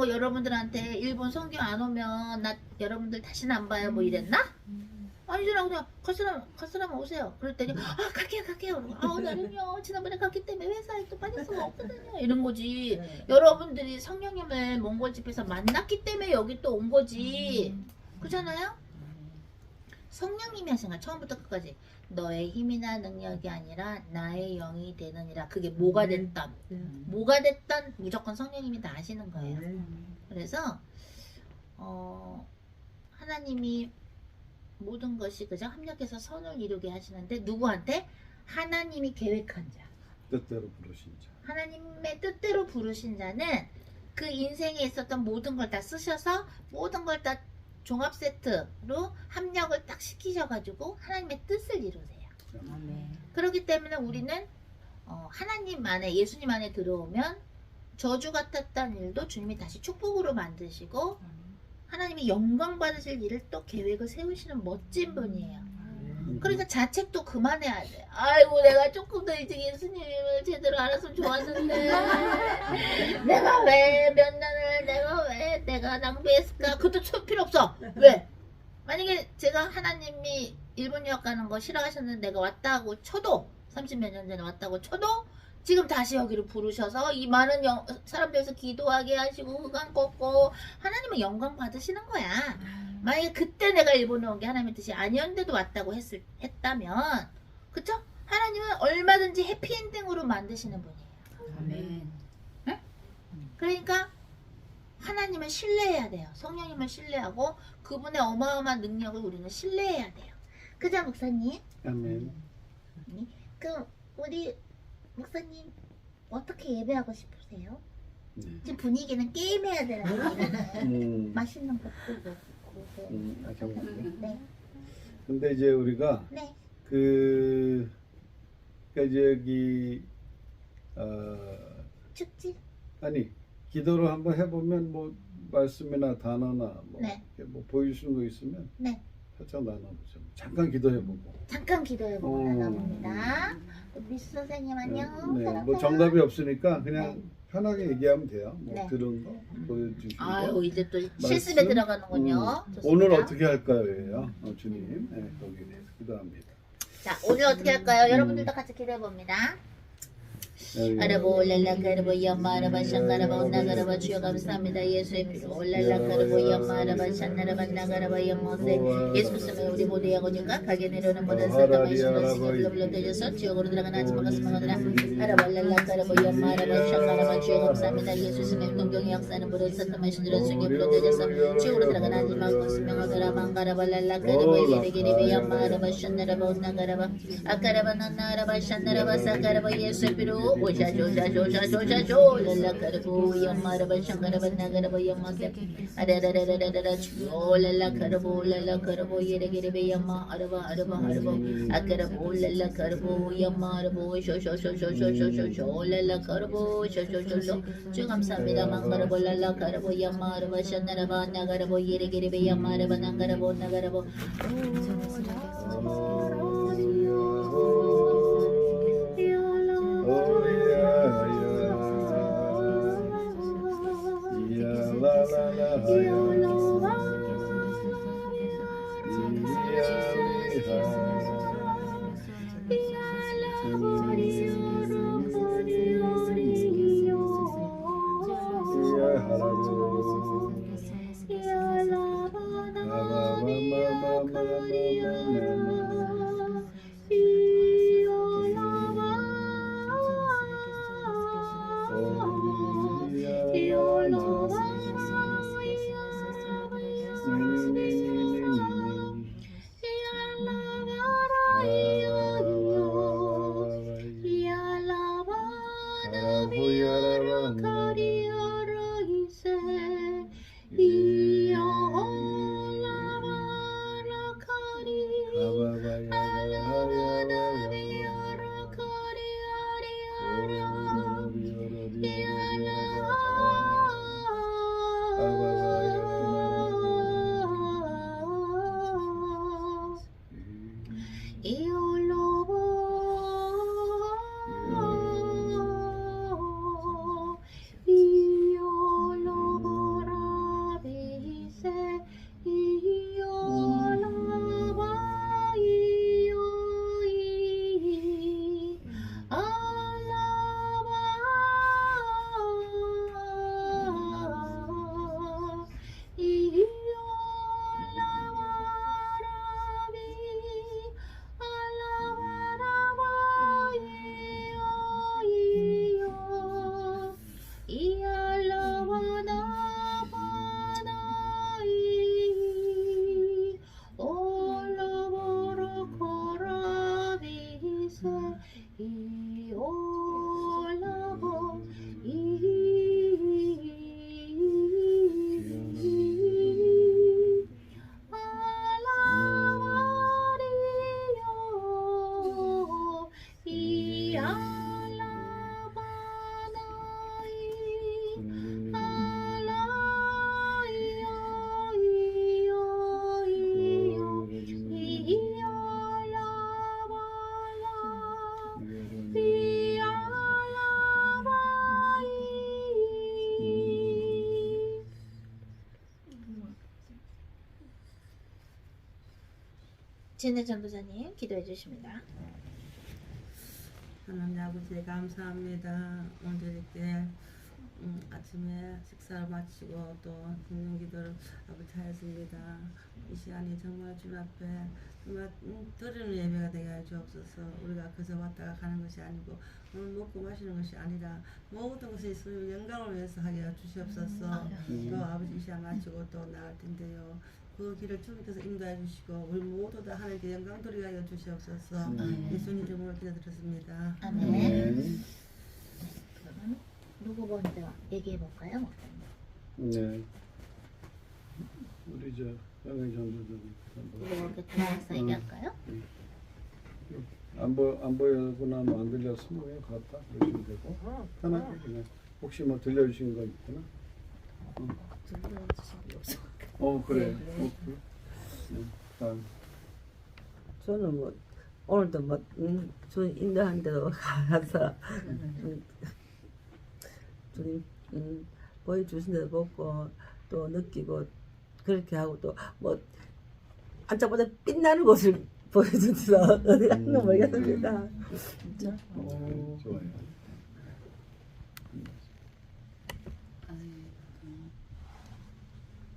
여러분들한테 일본 성경 안 오면 나 여러분들 다시는 안 봐요 뭐 이랬나? 아니잖아. 그냥 갈 사람 오세요. 그랬더니 갈게요. 나는요 지난번에 갔기 때문에 회사에 또 빠질 수가 없거든요. 이런 거지. 여러분들이 성령님을 몽골 집에서 만났기 때문에 여기 또 온 거지. 그렇잖아요? 성령님이 하신 거야. 처음부터 끝까지. 너의 힘이나 능력이 아니라 나의 영이 되느니라. 그게 뭐가 됐던 무조건 성령님이 다 하시는 거예요. 그래서 하나님이 모든 것이 그저 합력해서 선을 이루게 하시는데 누구한테? 하나님이 계획한 자. 뜻대로 부르신 자. 하나님의 뜻대로 부르신 자는 그 인생에 있었던 모든 걸 다 쓰셔서 모든 걸 다 종합 세트로 합력을 딱 시키셔가지고 하나님의 뜻을 이루세요. 그렇기 때문에 우리는 하나님 안에 예수님 안에 들어오면 저주 같았던 일도 주님이 다시 축복으로 만드시고 하나님이 영광 받으실 일을 또 계획을 세우시는 멋진 분이에요. 그러니까 자책도 그만해야 돼. 아이고 내가 조금 더 일찍 예수님을 제대로 알았으면 좋았는데 내가 왜 몇 년을 내가 낭비했을까? 그것도 쳐 필요 없어. 왜? 만약에 제가 하나님이 일본 유학 가는 거 싫어하셨는데 내가 왔다고 쳐도 30몇 년 전에 왔다고 쳐도 지금 다시 여기를 부르셔서 이 많은 사람들에서 기도하게 하시고 흑암 꺾고 하나님은 영광 받으시는 거야. 만약에 그때 내가 일본에 온 게 하나님의 뜻이 아니었는데도 왔다고 했다면 그쵸? 하나님은 얼마든지 해피엔딩으로 만드시는 분이에요. 아멘. 네? 그러니까 하나님을 신뢰해야 돼요. 성령님을 신뢰하고 그분의 어마어마한 능력을 우리는 신뢰해야 돼요. 그죠 목사님? 아멘. 그럼 우리 목사님 어떻게 예배하고 싶으세요? 네. 지금 분위기는 게임해야 되는 맛있는 것도 먹고 정말요? 네. 근데 이제 우리가 네. 그러니까 여기 축지? 아니 기도를 한번 해보면 뭐 말씀이나 단어나 뭐, 네. 이렇게 뭐 보여주시는 거 있으면 네. 살짝 나눠보죠. 잠깐 기도해보고. 잠깐 기도해보고 나눠봅니다. 미스 선생님 안녕. 네, 사랑해요. 뭐 정답이 없으니까 그냥 네. 편하게 얘기하면 돼요. 뭐 네. 들은 거 보여주시고. 아유 이제 또 실습에 들어가는군요. 좋습니다. 오늘 어떻게 할까요?예요. 주님, 네, 거기에 대해서 기도합니다. 자 오늘 어떻게 할까요? 여러분들도 같이 기도해봅니다. 아라보 올랄라 카르보 야마 아라바 샹가라바 온나가라바 주여 감사합니다. 예수의 피로 올랄라 카르보 야마 아라바 샹나라바 나가라바 야마세 예수 그리스도의 우리 모두의 아버지가 가게 내려오는 모든 사람의 신을 불러들여서 지옥으로 들어가는 아침 먹었으므로라 아라바 올랄라 카르보 야마 아라바 샹가라바 주여 감사합니다. 예수 그리스도의 동경의 역사는 모든 사람의 신을 승에 불러들여서 지옥으로 들어가는 아침 먹었으므로라 망가라바 올랄라 카르보 예레게레베 야마 아라바 샹나라바 온나가라바 아까라바 나나라바 샹나라바 사카라바 예수의 피로 오샤쇼샤쇼샤쇼샤쇼 랄라카르보 야마라바 샹가라바 나가라바 야마세 아라라라라라라 주요 랄라카르보 랄라카르보 예레게레베 야마 아라바 아까라보 랄라카르보 야마라보 쇼쇼쇼쇼쇼쇼쇼쇼 랄라카르보 쇼쇼쇼쇼 주 감사합니다. 망가라보 랄라카르보 야마라바 샹나라바 나가라보 예레게레베 야마라바 나가라보 나가라보 이올라보 알라바리요 이 알라바나이 진해 전도사님 기도해 주십니다. 하나님 아버지 감사합니다. 오늘 이렇게 아침에 식사를 마치고 또 듣는 기도를 아버지 하였습니다. 이 시간이 정말 주님 앞에 정말 드리는 예배가 되게 하여 주옵소서. 우리가 그저 왔다가 가는 것이 아니고 오늘 먹고 마시는 것이 아니라 모든 것이 소유 영광을 위해서 하게 하여 주시옵소서. 또 아버지 이 시간 마치고 또 나갈 텐데요. 그 길을 주님께서 인도해 주시고 우리 모두 다 하나님께 영광 돌리게 하여 주시옵소서. 예수님 이름으로 기도드렸습니다. 아멘. 네, 그러면 누구 먼저 얘기해 볼까요, 목사님? 네. 우리 저 영의 전도사님 이렇게 들어가서 얘기할까요? 안 보여구나 안 들렸으면 그냥 갔다 그러시면 되고 편하게 그냥 혹시 뭐 들려주신 거 있구나. 들려주신 게 없어. 그래. 다음. 저는 뭐 오늘도 뭐 주님 인도한 대로 가서 주님 보여주신 대로 보고 또 느끼고 그렇게 하고 또 뭐 반짝반짝 빛나는 곳을 보여주셔서 어디 갔는지 모르겠습니다. 진짜. 좋아요.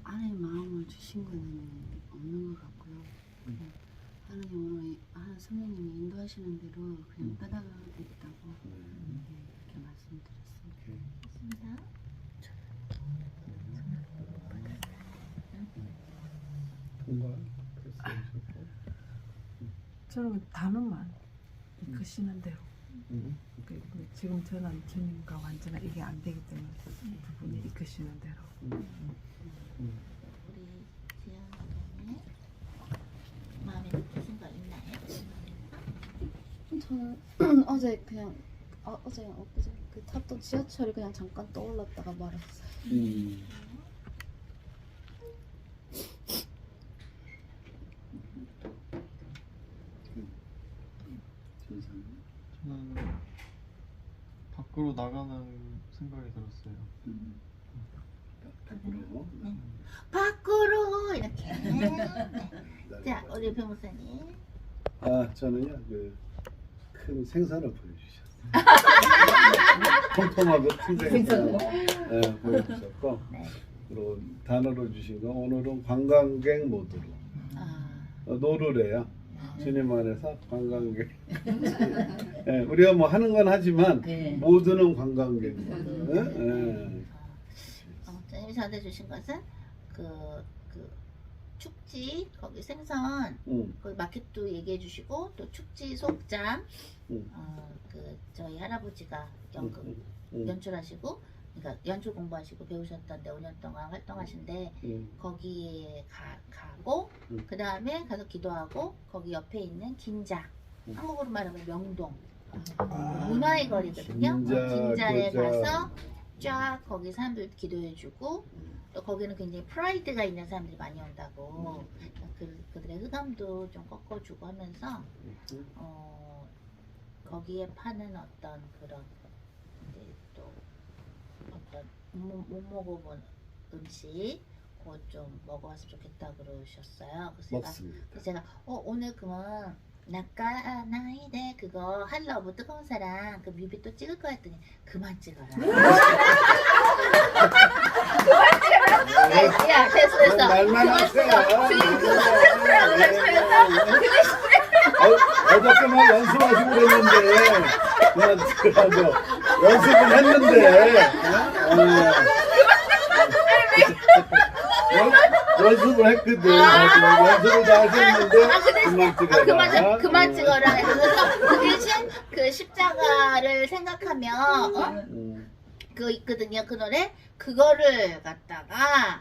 하나님 마음을 주신 거는 없는 것 같고요. 그냥 하나님 오늘 성령님이 인도하시는 대로 그냥 따라가겠다고 이렇게 말씀드렸습니다. 통과. 저는 단어만 이끄시는 대로. 지금 저는 주님과 완전히 이게 안 되기 때문에 그분이 이끄시는 대로. 우리 지연 선생님 마음에 느끼신 거 있나요? 저는 어제 그냥 어제 엊그제 그 탔던 지하철이 그냥 잠깐 떠올랐다가 말았어요. 저는 밖으로 나가는 생각이 들었어요. 밖으로. 밖으로 이렇게. 자, 우리 변호사님. 저는요 큰 생선을 보여주셨어요. 통통하고 큰 생선 보여주셨고 그리고 단어로 주신 거 오늘은 관광객 모드로 노르래요. 주님 안에서 관광객. 우리가 뭐 하는 건 하지만 모두는 관광객 모드. 선생님이 저한테 주신 것은 그 축지 거기 생선 그 마켓도 얘기해 주시고 또 축지 속장 그 저희 할아버지가 연극 연출하시고 그러니까 연출 공부하시고 배우셨던데 5년 동안 활동하신데 거기에 가고 그 다음에 가서 기도하고 거기 옆에 있는 긴자 한국으로 말하면 명동 문화의 거리거든요. 긴자에 가서 쫙 거기 사람들 기도해주고 또 거기는 굉장히 프라이드가 있는 사람들이 많이 온다고 그들의 흑암도 좀 꺾어주고 하면서 거기에 파는 어떤 그런 이제 또 어떤 못 먹어본 음식 그거 좀 먹어봤으면 좋겠다 그러셨어요. 그래서 제가 오늘 그러면 나까나이데 그거 할러브 뜨거운 사랑 그 뮤비 또 찍을 거 했더니 그만 찍어라. 야 됐어. 말만 하세요. 어저께만 연습하시고 그랬는데 연습은 했는데 연습을 했거든. 연습을 다 하셨는데 그만 찍어라. 그만 찍어라. 그래서 그 대신 그 십자가를 생각하면 그거 있거든요. 그 노래 그거를 갖다가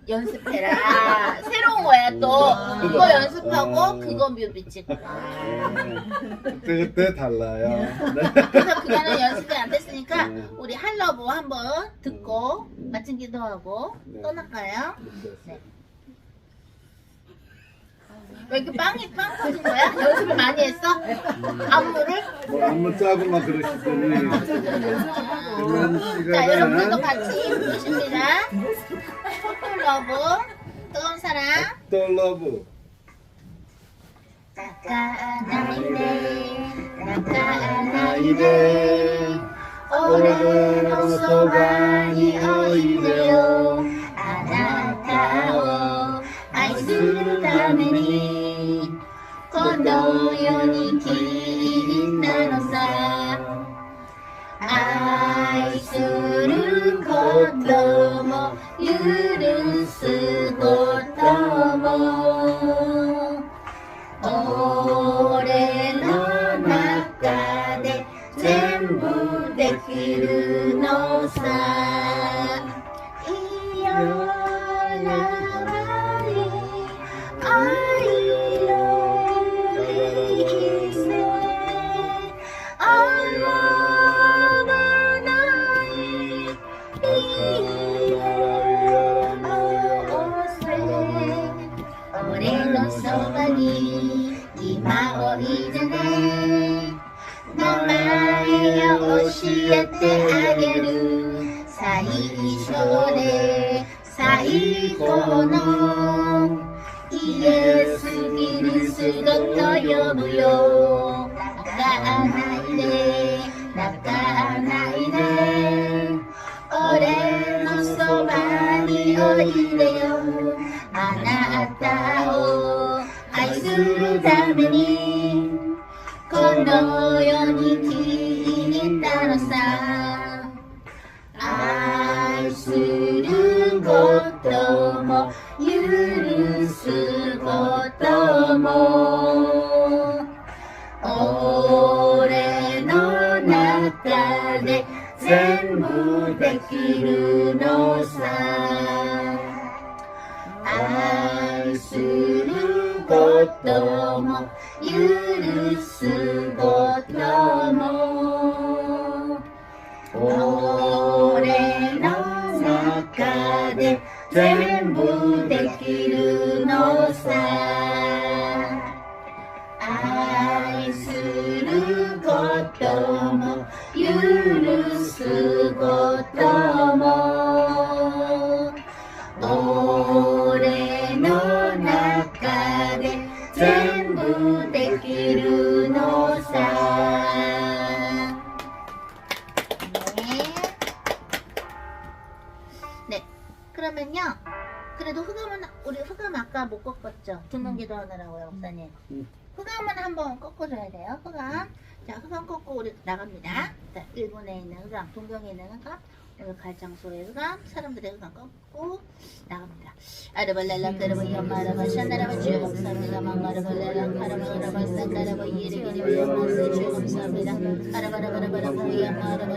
연습해라. 새로운 거야 또. 그거 연습하고 그거 뮤비 찍고. 그때 달라요. 네. 그래서 그거는 연습이 안 됐으니까 우리 할러브 한번 듣고 마침 기도하고 떠날까요? 네. 왜 이렇게 빵 터진 거야? 연습을 많이 했어? 안무를? 뭐 안무 짜고 막 그러시더니 그런 자, 여러분들도 시간에 같이 부르십니다. 토플 러브, 뜨거운 사랑. 떨러브 나이네 올해는 소반이 어이래요 아나타오 아이스를 다메니 건너연이 긴 나노사 아이스를 건너머 유르스 건너머 올해 너 나가대 전부 데키르 노사 이어나라리 아이로이세 아라바나이 올해 너 소반이 이마오리잖아 나마야 오시에테 아게루 사이쇼레 사이코노 이에스 기리스도 너여무요 나까나이네 올해 노소바니 어디래요 아나타오 아이스루 다메니 건너연이 길이 따라서 알수는 것도 뭐 유르스 것도 뭐 올해 너 나타내 전부 데키르 노사 알수는 것도 뭐 유르스 것도 뭐 올해 너 나가대 전부 데키르 노사 아이스르 것도 뭐 유르스 것도 뭐 올해 너 나가대 전부 데키르 노사 네. 그러면요 그래도 흑암은 우리 흑암 아까 못 꺾었죠? 두문 기도하느라고요 목사님 흑암은 한번 꺾어줘야 돼요 흑암 자 흑암 꺾고 우리 나갑니다 자 일본에 있는 흑암 동경에 있는 흑암 오늘 갈 장소의 흑암 사람들의 흑암 꺾고 나갑니다 아르발랄라 까르바 야마라바 샤나라바 주여 감사합니다 마마라발랄라 카라바라바 산다라바 예리기리 야마스 주여 감사합니다 아라바라바라바라바 야마라바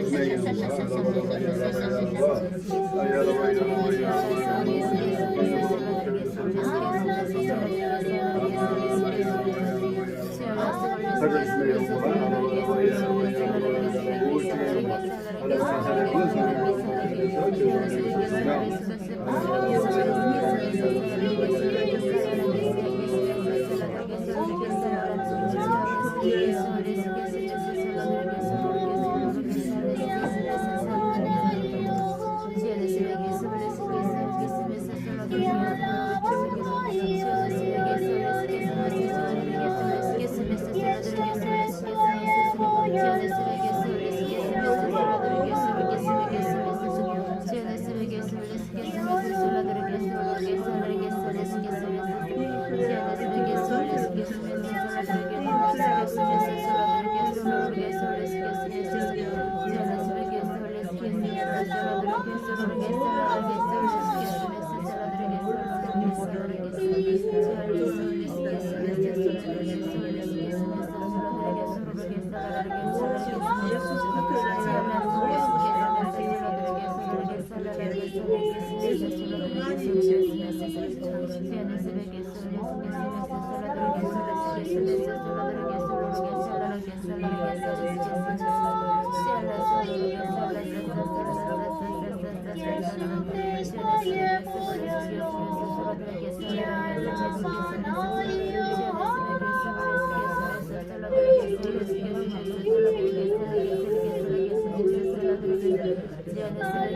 Gracias.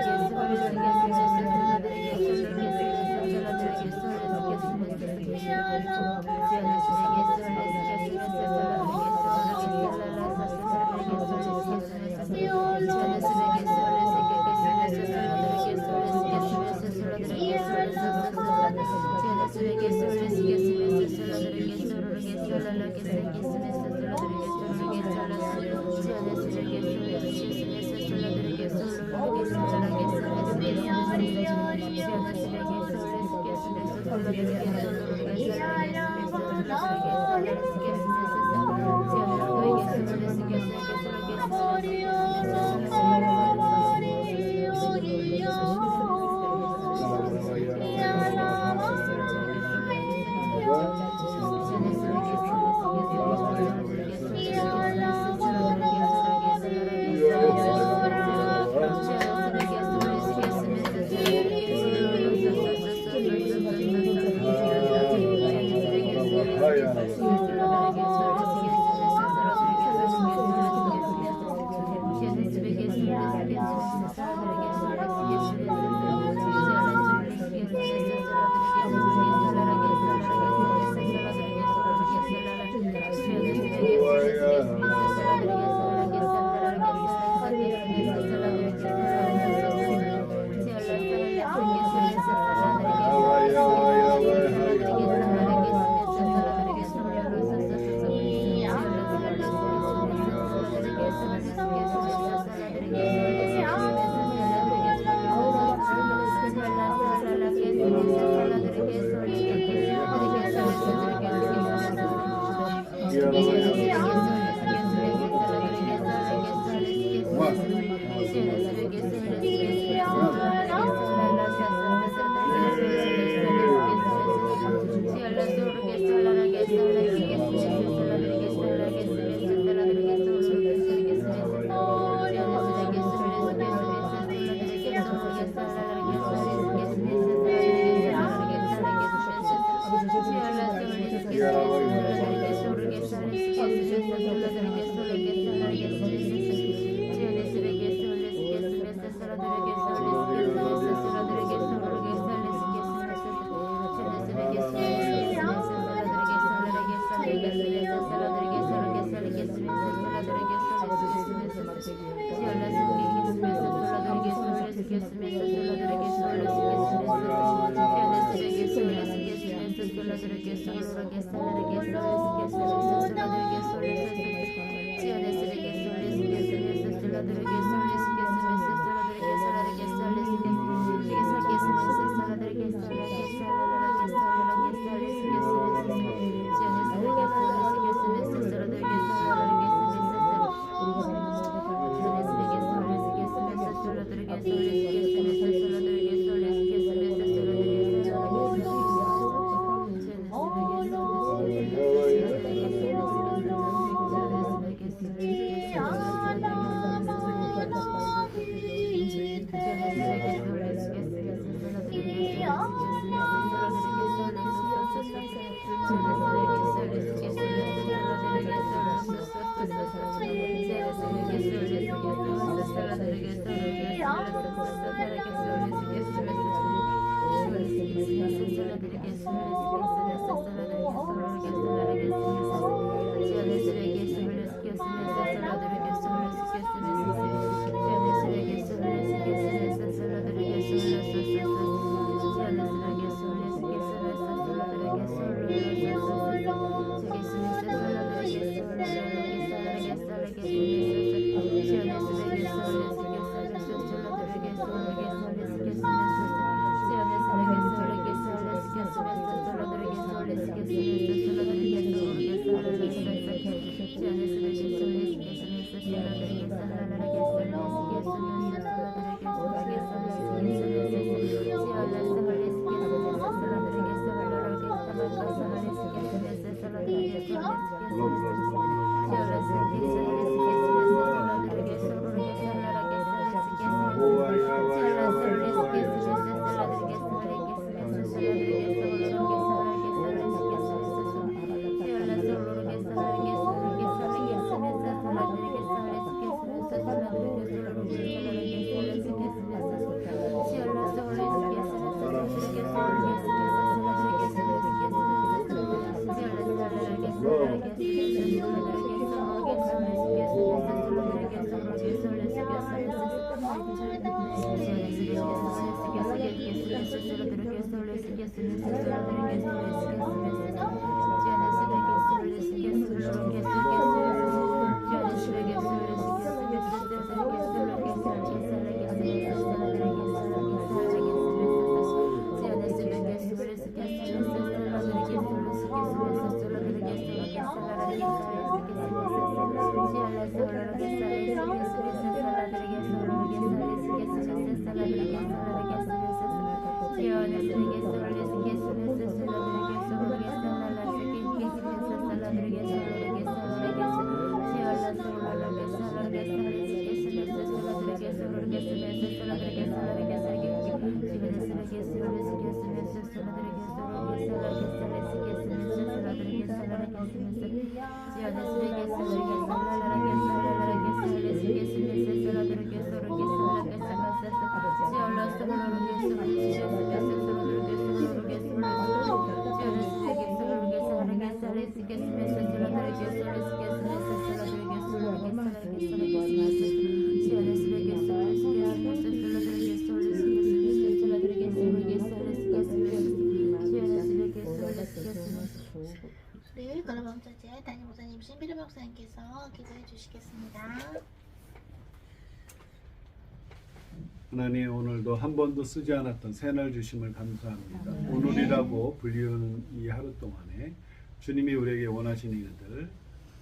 하나님 오늘도 한 번도 쓰지 않았던 새날 주심을 감사합니다. 오늘이라고 불리우는 이 하루 동안에 주님이 우리에게 원하시는 일들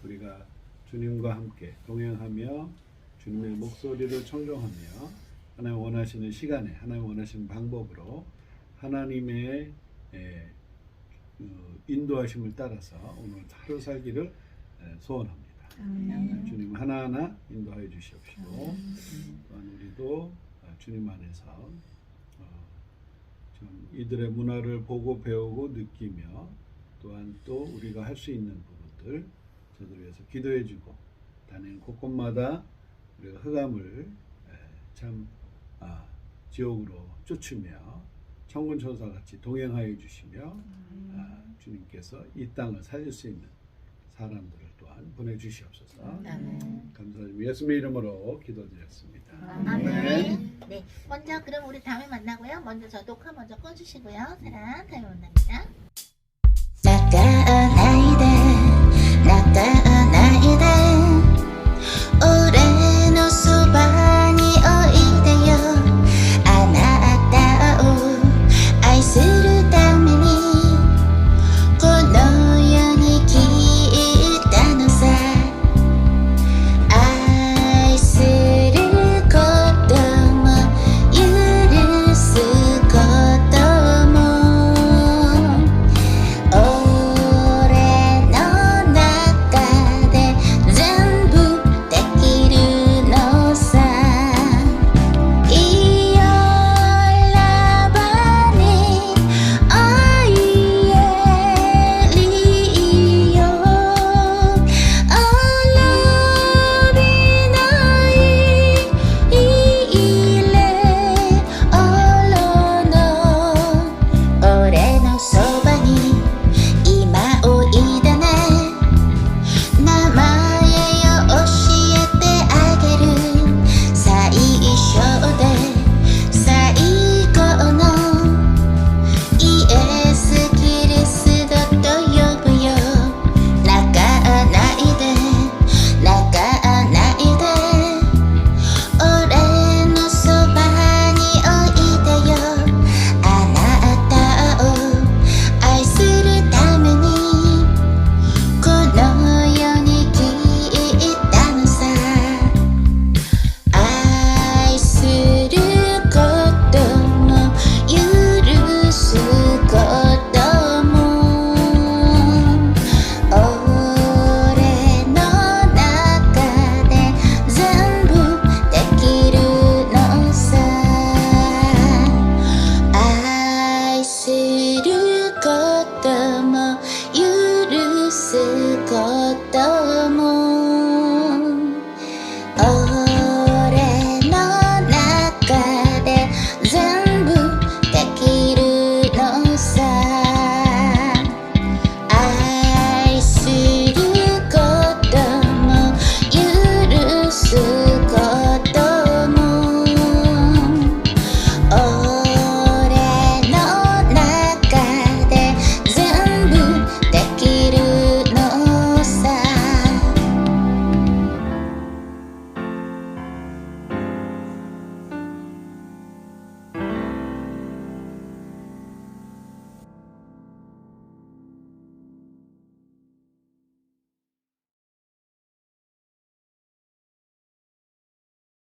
우리가 주님과 함께 동행하며 주님의 목소리를 청종하며 하나님 원하시는 시간에 하나님 원하시는 방법으로 하나님의 인도하심을 따라서 오늘 하루 살기를 소원합니다. 주님 하나하나 인도하여 주시옵시고 또한 우리도 주님 안에서 좀 이들의 문화를 보고 배우고 느끼며 또한 또 우리가 할 수 있는 부분들 저들 위해서 기도해주고 다니는 곳곳마다 우리가 흑암을 참 지옥으로 쫓으며 천군천사 같이 동행하여 주시며 주님께서 이 땅을 살릴 수 있는 사람들을 또한 보내주시옵소서. 감사드리며 예수님의 이름으로 기도드렸습니다. 아멘. 네, 먼저 그럼 우리 다음에 만나고요. 먼저 저 녹화 먼저 꺼주시고요. 사랑 다음에 만납니다.